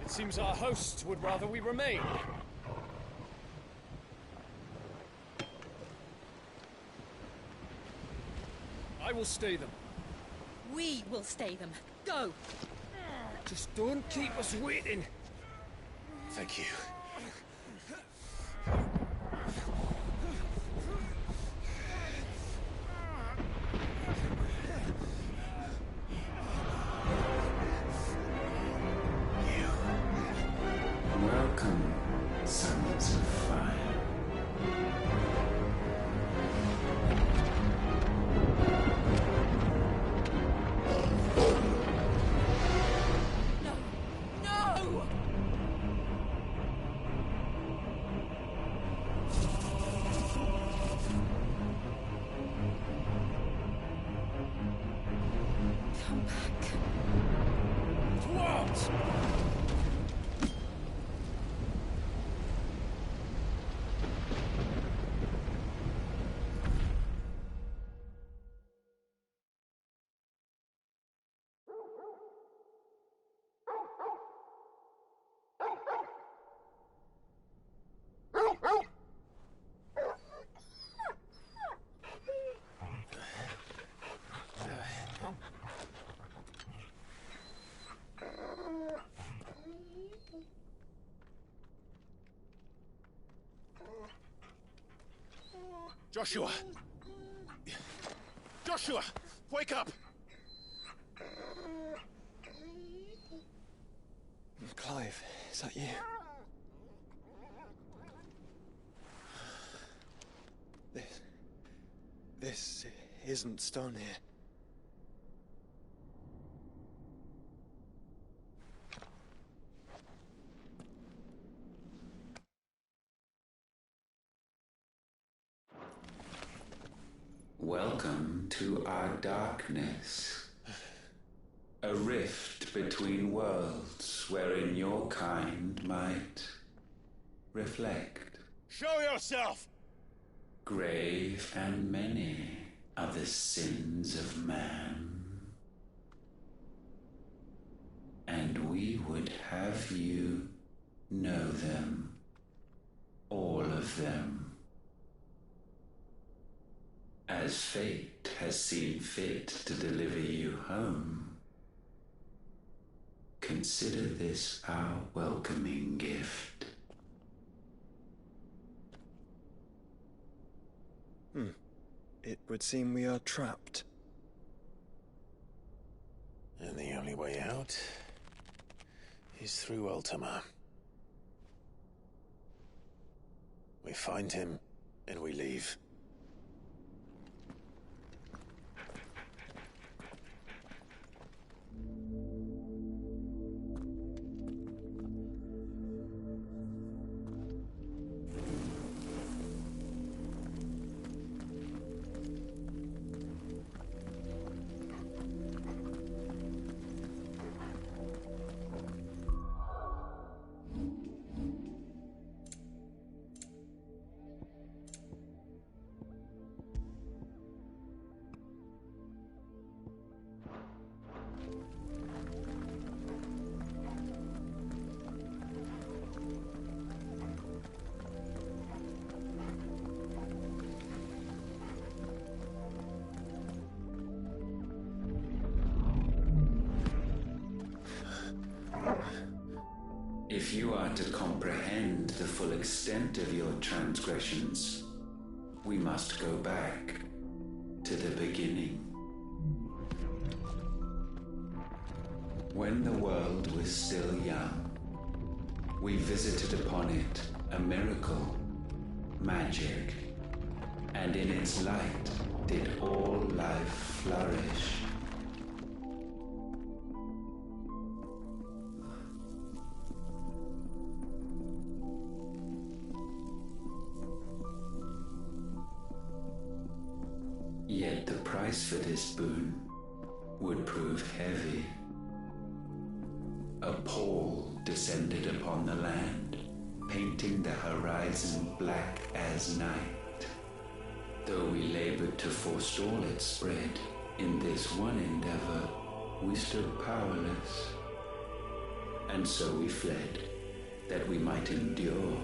Seems our hosts would rather we remain. I will stay them. We will stay them. Go! Just don't keep us waiting. Thank you. Welcome, sons of fire. No! No! Come back. What? Joshua! Joshua! Wake up! Clive, is that you? This isn't stone here. Welcome to our darkness. A rift between worlds wherein your kind might reflect. Show yourself! Grave and many are the sins of man. And we would have you know them. All of them. As fate has seen fit to deliver you home, consider this our welcoming gift. It would seem we are trapped. And the only way out is through Ultima. We find him, and we leave. If you are to comprehend the full extent of your transgressions, we must go back to the beginning. When the world was still young, we visited upon it a miracle, magic, and in its light did all life flourish. Yet the price for this boon would prove heavy. A pall descended upon the land, painting the horizon black as night. Though we labored to forestall its spread, in this one endeavor we stood powerless. And so we fled, that we might endure,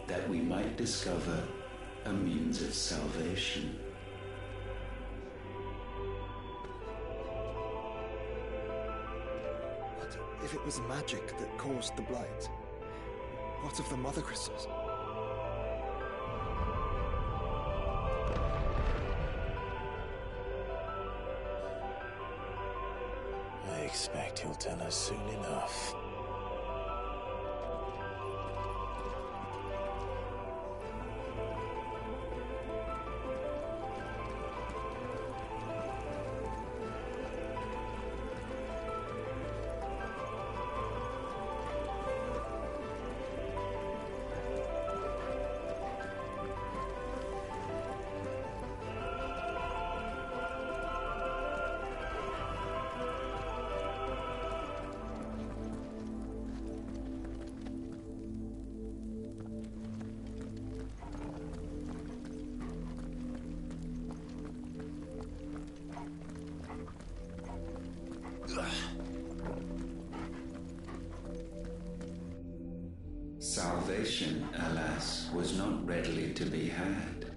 that we might discover a means of salvation. But if it was magic that caused the blight, what of the mother crystals? I expect he'll tell us soon enough. Salvation, alas, was not readily to be had.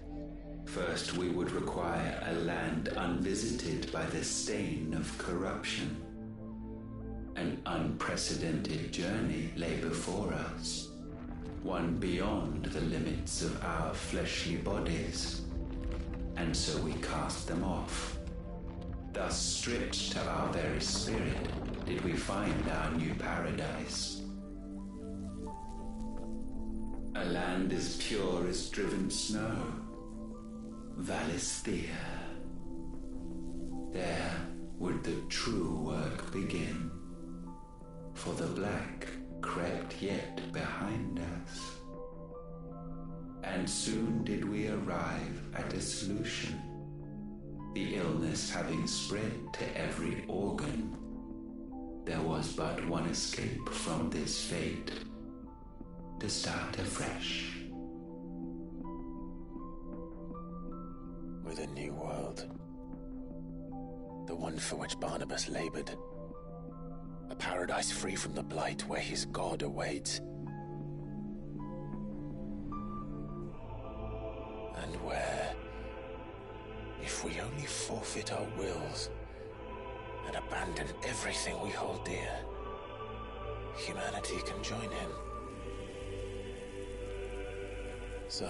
First, we would require a land unvisited by the stain of corruption. An unprecedented journey lay before us, one beyond the limits of our fleshly bodies, and so we cast them off. Thus, stripped to our very spirit, did we find our new paradise. A land as pure as driven snow, Valisthea. There would the true work begin, for the black crept yet behind us. And soon did we arrive at a solution, the illness having spread to every organ. There was but one escape from this fate, to start afresh. With a new world. The one for which Barnabas labored. A paradise free from the blight where his God awaits. And where, if we only forfeit our wills and abandon everything we hold dear, humanity can join him. So,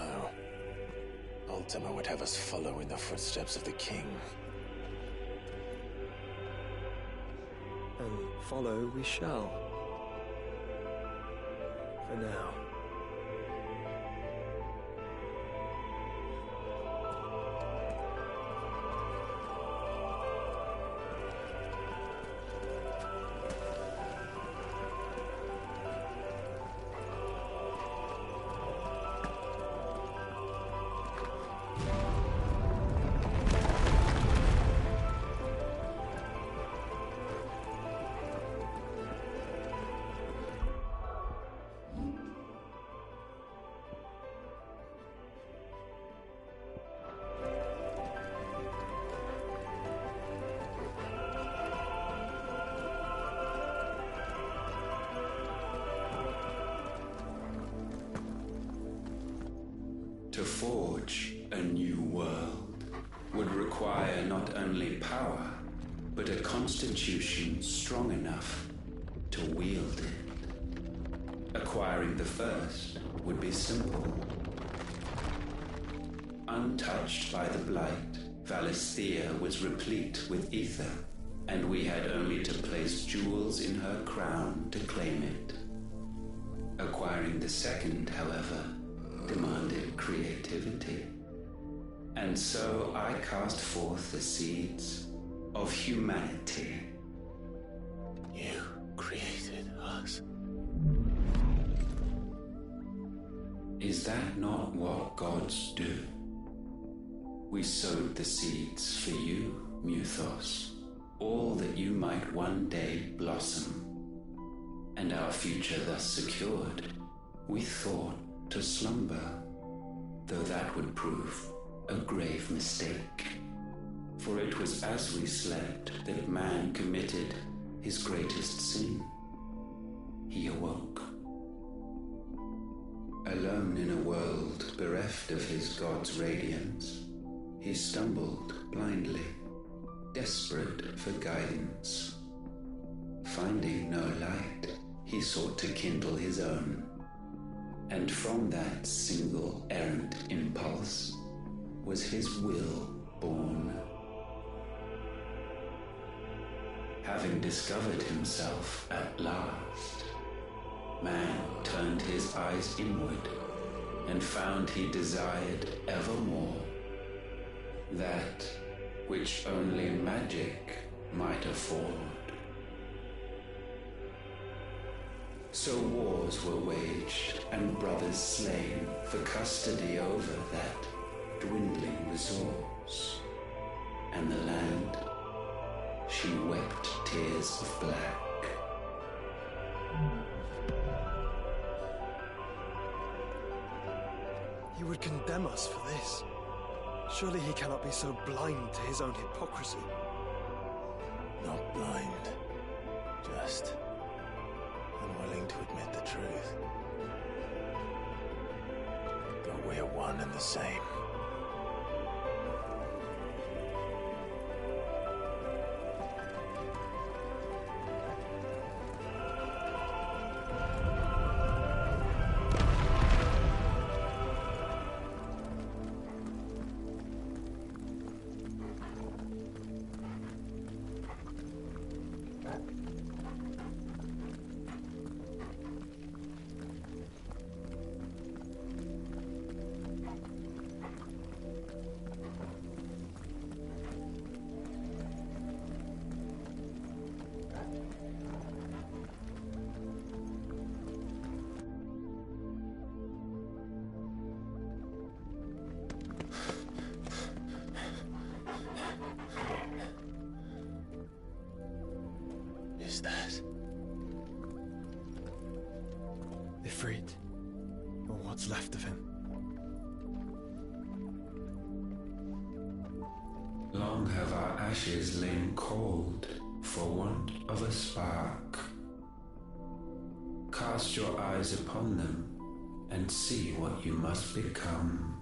Ultima would have us follow in the footsteps of the king. And follow we shall. For now. To forge a new world would require not only power, but a constitution strong enough to wield it. Acquiring the first would be simple. Untouched by the blight, Valisthea was replete with ether, and we had only to place jewels in her crown to claim it. Acquiring the second, however, demanded creativity. And so I cast forth the seeds of humanity. You created us. Is that not what gods do? We sowed the seeds for you, Muthos, all that you might one day blossom. And our future thus secured, we thought to slumber, though that would prove a grave mistake. For it was as we slept that man committed his greatest sin. He awoke. Alone in a world bereft of his god's radiance, he stumbled blindly, desperate for guidance. Finding no light, he sought to kindle his own, and from that single errant impulse was his will born. Having discovered himself at last, man turned his eyes inward and found he desired evermore that which only magic might afford. So wars were waged and brothers slain for custody over that dwindling resource, and the land, she wept tears of black. He would condemn us for this. Surely he cannot be so blind to his own hypocrisy. Not blind, just unwilling to admit the truth. But we're one and the same. Is that Ifrit, or what's left of him. Long have our ashes lain cold for want of a spark. Cast your eyes upon them and see what you must become.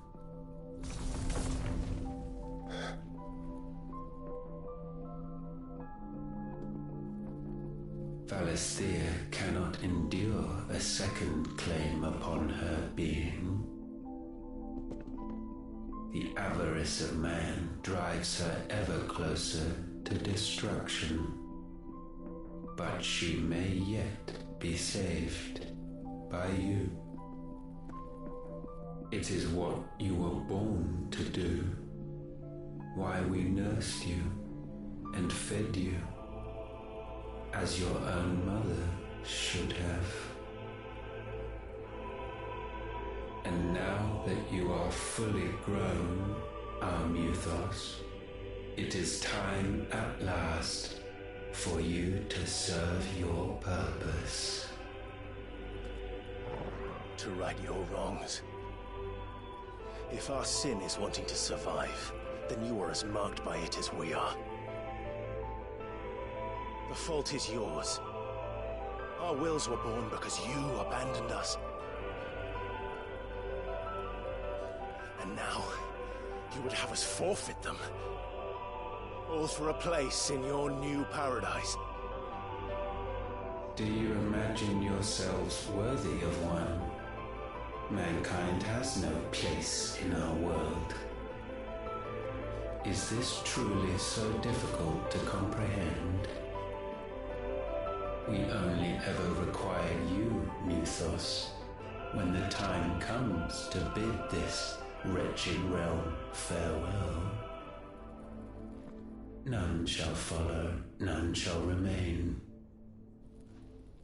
Valisthea cannot endure a second claim upon her being. The avarice of man drives her ever closer to destruction, but she may yet be saved by you. It is what you were born to do, why we nursed you and fed you, as your own mother should have. And now that you are fully grown, our Muthos, it is time at last for you to serve your purpose. to right your wrongs? If our sin is wanting to survive, then you are as marked by it as we are. The fault is yours. Our wills were born because you abandoned us. And now, you would have us forfeit them. All for a place in your new paradise. Do you imagine yourselves worthy of one? Mankind has no place in our world. Is this truly so difficult to comprehend? We only ever require you, Muthos, when the time comes to bid this wretched realm farewell. None shall follow, none shall remain.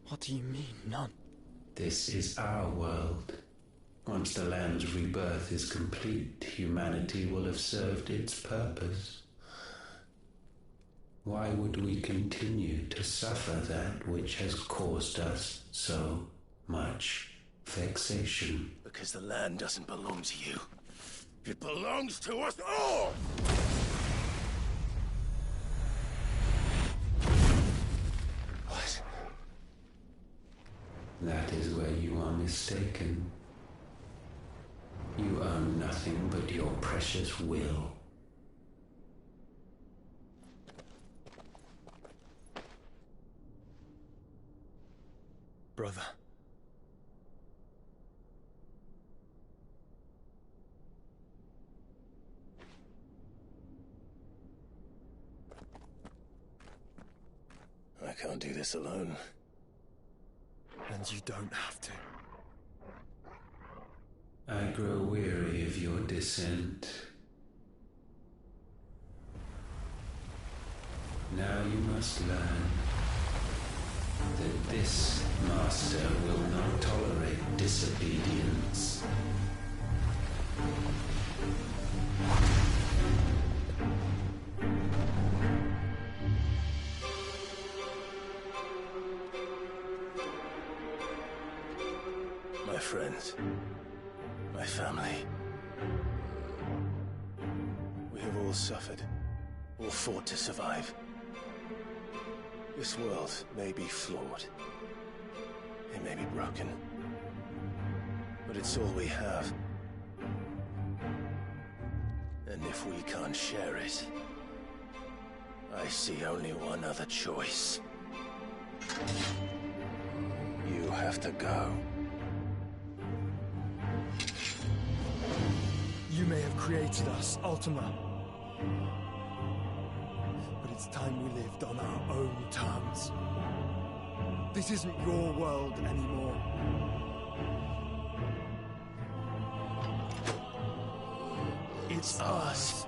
What do you mean, none? This is our world. Once the land's rebirth is complete, humanity will have served its purpose. Why would we continue to suffer that which has caused us so much vexation? Because the land doesn't belong to you. It belongs to us all! That is where you are mistaken. You own nothing but your precious will. Brother. I can't do this alone. And you don't have to. I grow weary of your dissent. Now you must learn that this master will not tolerate disobedience. My friends, my family. We have all suffered, all fought to survive. This world may be flawed. It may be broken. But it's all we have. And if we can't share it, I see only one other choice. You have to go. You may have created us, Ultima. But it's time we lived on our own terms. This isn't your world anymore. It's ours.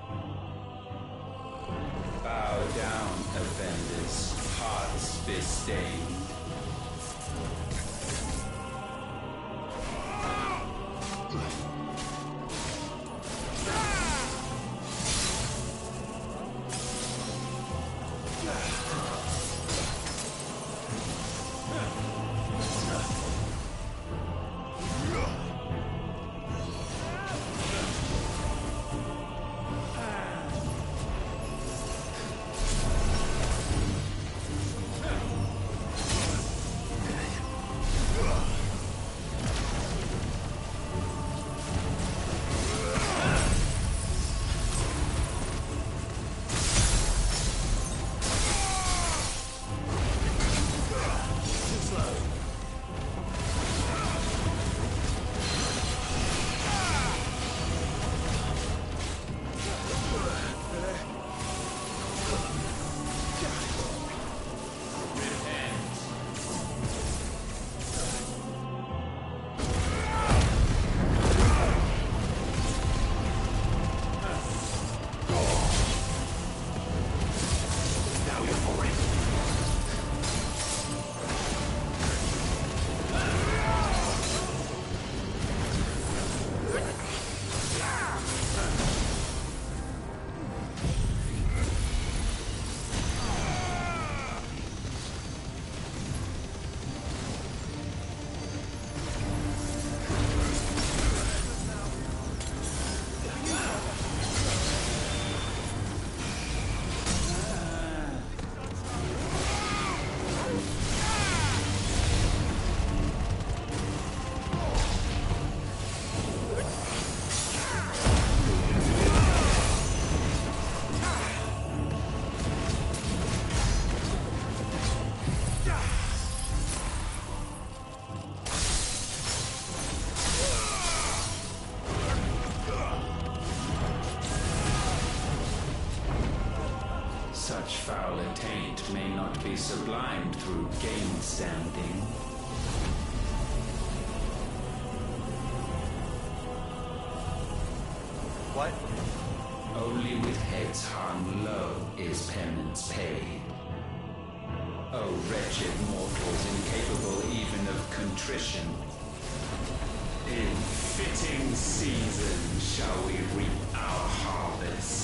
Bow down, offenders, hearts be-stained. Such foul attaint may not be sublimed through gainstanding. What? Only with heads hung low is penance paid. O wretched mortals incapable even of contrition, in fitting season shall we reap our harvest.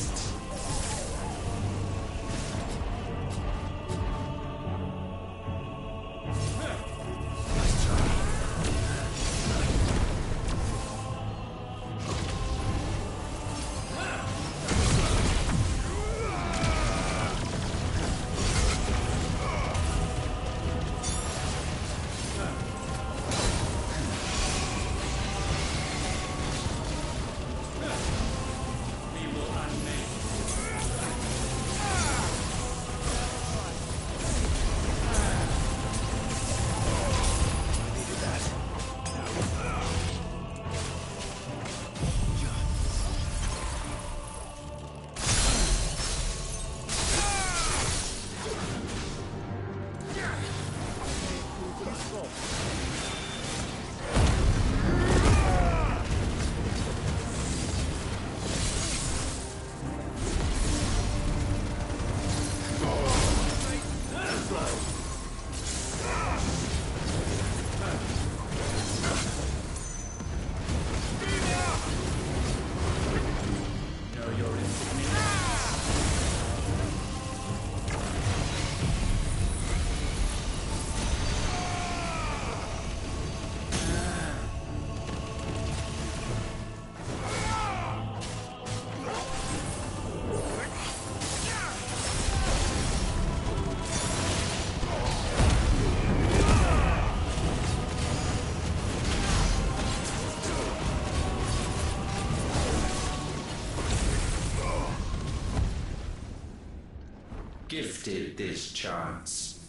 this chance.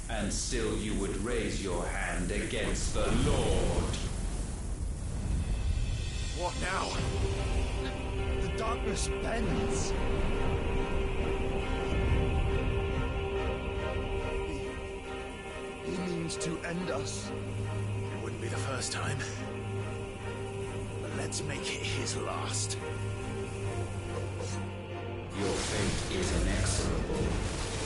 And still you would raise your hand against the Lord. What now? The darkness bends. He means to end us. It wouldn't be the first time. But let's make it his last. Your fate is inexorable.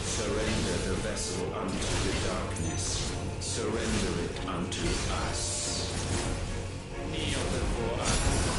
Surrender the vessel unto the darkness. Surrender it unto us. Kneel before us.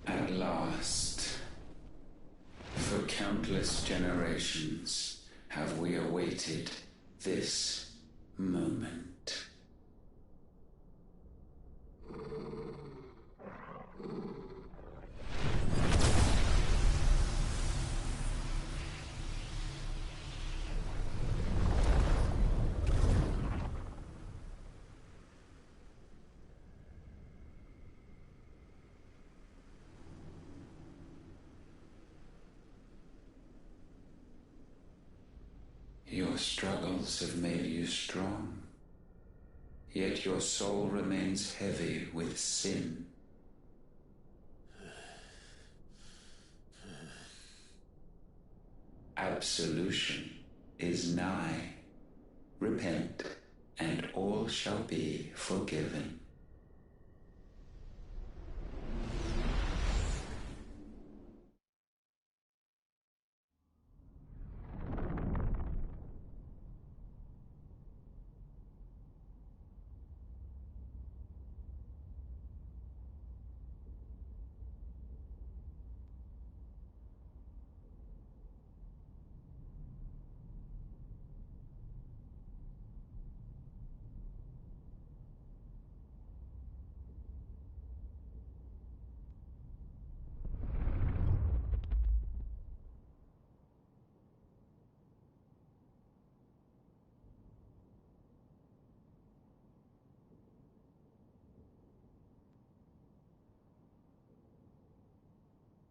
At last, for countless generations, have we awaited this moment. Your struggles have made you strong, yet your soul remains heavy with sin. Absolution is nigh. Repent, and all shall be forgiven.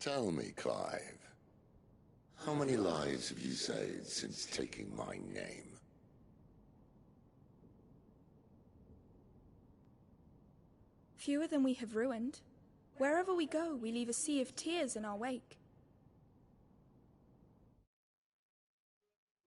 Tell me, Clive, how many lives have you saved since taking my name? Fewer than we have ruined. Wherever we go, we leave a sea of tears in our wake.